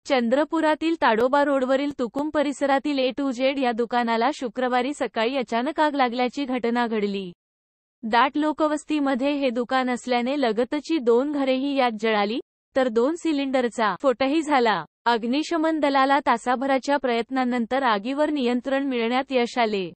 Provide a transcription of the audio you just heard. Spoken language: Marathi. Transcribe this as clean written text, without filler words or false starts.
चंद्रपुरातील ताडोबा रोडवरील तुकुम परिसरातील ए टू झेड या दुकानाला शुक्रवारी सकाळी अचानक आग लागल्याची घटना घडली. दाट लोकवस्तीमध्ये हे दुकान असल्याने लगतची 2 घरेही यात जळाली, तर 2 सिलिंडरचा स्फोटही झाला. अग्निशमन दलाला तासाभराच्या प्रयत्नांनंतर आगीवर नियंत्रण मिळवण्यात यश आले.